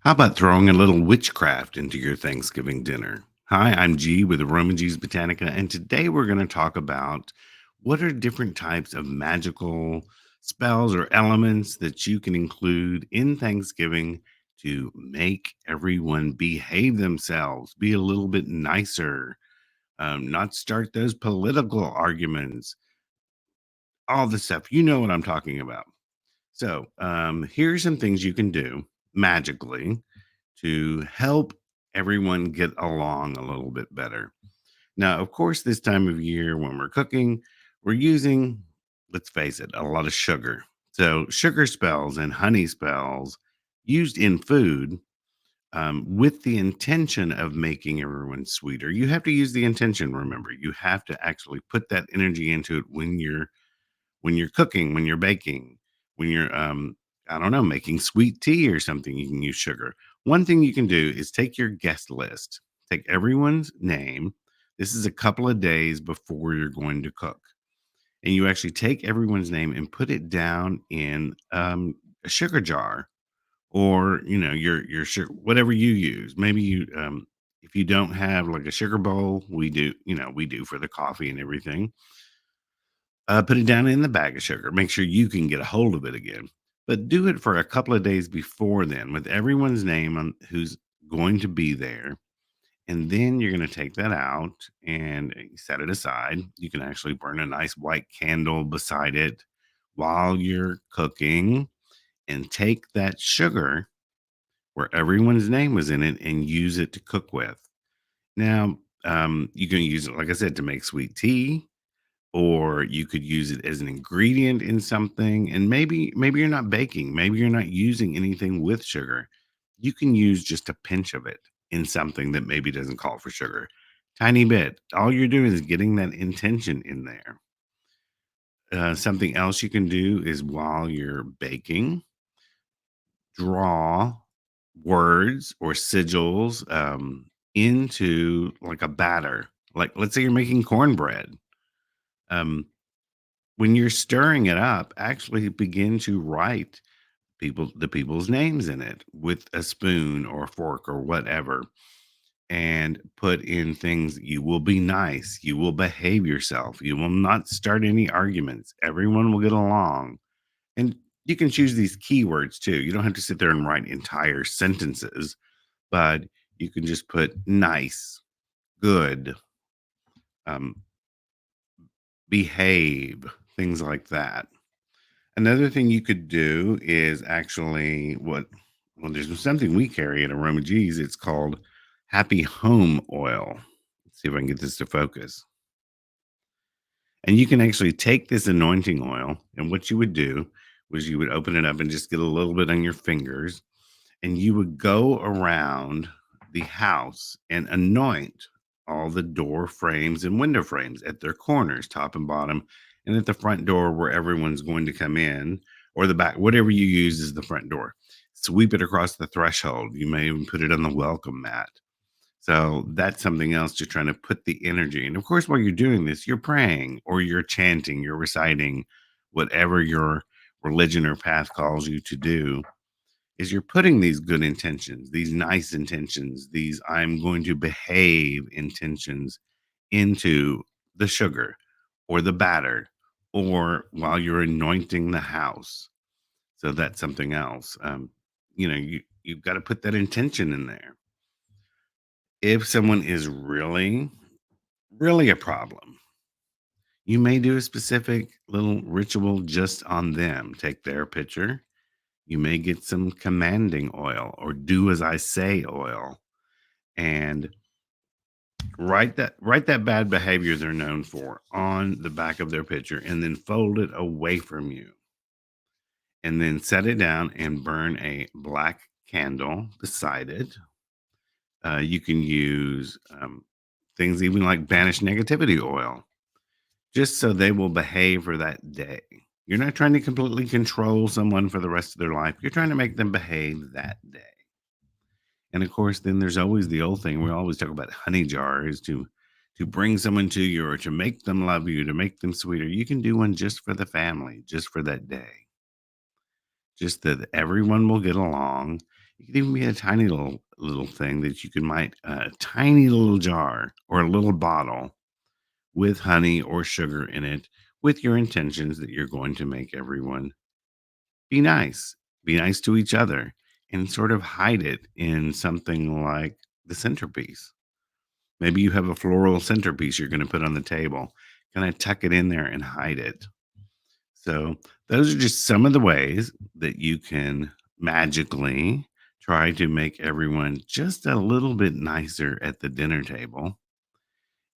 How about throwing a little witchcraft into your Thanksgiving dinner? Hi, I'm G with aromaG's Botanica, and today we're going to talk about what are different types of magical spells or elements that you can include in Thanksgiving to make everyone behave themselves, be a little bit nicer, not start those political arguments, all the stuff. You know what I'm talking about. So, here's some things you can do magically to help everyone get along a little bit better. Now, of course, this time of year when we're cooking, we're using, let's face it, a lot of sugar. So, sugar spells and honey spells used in food with the intention of making everyone sweeter. You have to use the intention, remember. You have to actually put that energy into it when you're cooking, when you're baking, when you're I don't know, making sweet tea or something, you can use sugar. One thing you can do is take your guest list, take everyone's name. This is a couple of days before you're going to cook. And you actually take everyone's name and put it down in a sugar jar or, your sugar, whatever you use. Maybe if you don't have like a sugar bowl, we do for the coffee and everything. Put it down in the bag of sugar. Make sure you can get a hold of it again. But do it for a couple of days before then with everyone's name on who's going to be there. And then you're going to take that out and set it aside. You can actually burn a nice white candle beside it while you're cooking and take that sugar where everyone's name was in it and use it to cook with. Now, you can use it, like I said, to make sweet tea, or you could use it as an ingredient in something. And maybe you're not baking, maybe you're not using anything with sugar. You can use just a pinch of it in something that maybe doesn't call for sugar. Tiny bit. All you're doing is getting that intention in there. Something else you can do is while you're baking, draw words or sigils into like a batter. Like, let's say you're making cornbread. Um, when you're stirring it up, actually begin to write the people's names in it with a spoon or a fork or whatever, and put in things. You will be nice, you will behave yourself, you will not start any arguments, everyone will get along. And you can choose these keywords too. You don't have to sit there and write entire sentences, but you can just put nice, good, um, behave, things like that. Another thing you could do is actually well, there's something we carry at aromaG's. It's called Happy Home Oil. Let's see if I can get this to focus. And you can actually take this anointing oil, and what you would do was you would open it up and just get a little bit on your fingers, and you would go around the house and anoint all the door frames and window frames at their corners, top and bottom, and at the front door where everyone's going to come in, or the back, whatever you use as the front door. Sweep it across the threshold. You may even put it on the welcome mat. So that's something else, just trying to put the energy. And of course, while you're doing this, you're praying or you're chanting, you're reciting whatever your religion or path calls you to do, is you're putting these good intentions, these nice intentions, these I'm going to behave intentions into the sugar or the batter or while you're anointing the house. So that's something else. You've got to put that intention in there. If someone is really, really a problem, you may do a specific little ritual just on them. Take their picture. You may get some commanding oil or do as I say oil, and write that bad behavior they're known for on the back of their picture and then fold it away from you. And then set it down and burn a black candle beside it. You can use things even like banished negativity oil, just so they will behave for that day. You're not trying to completely control someone for the rest of their life. You're trying to make them behave that day. And of course, then there's always the old thing. We always talk about honey jars to bring someone to you or to make them love you, to make them sweeter. You can do one just for the family, just for that day. Just that everyone will get along. It could even be a tiny little thing that you can might a tiny little jar or a little bottle with honey or sugar in it with your intentions that you're going to make everyone be nice. Be nice to each other and sort of hide it in something like the centerpiece. Maybe you have a floral centerpiece you're going to put on the table. Kind of tuck it in there and hide it. So, those are just some of the ways that you can magically try to make everyone just a little bit nicer at the dinner table.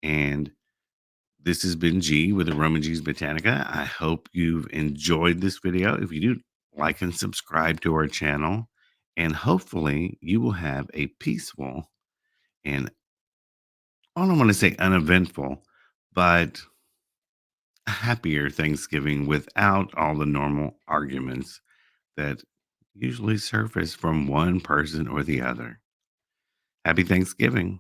And this has been G with aromaG's Botanica. I hope you've enjoyed this video. If you do, like and subscribe to our channel. And hopefully, you will have a peaceful and I don't want to say uneventful, but a happier Thanksgiving without all the normal arguments that usually surface from one person or the other. Happy Thanksgiving.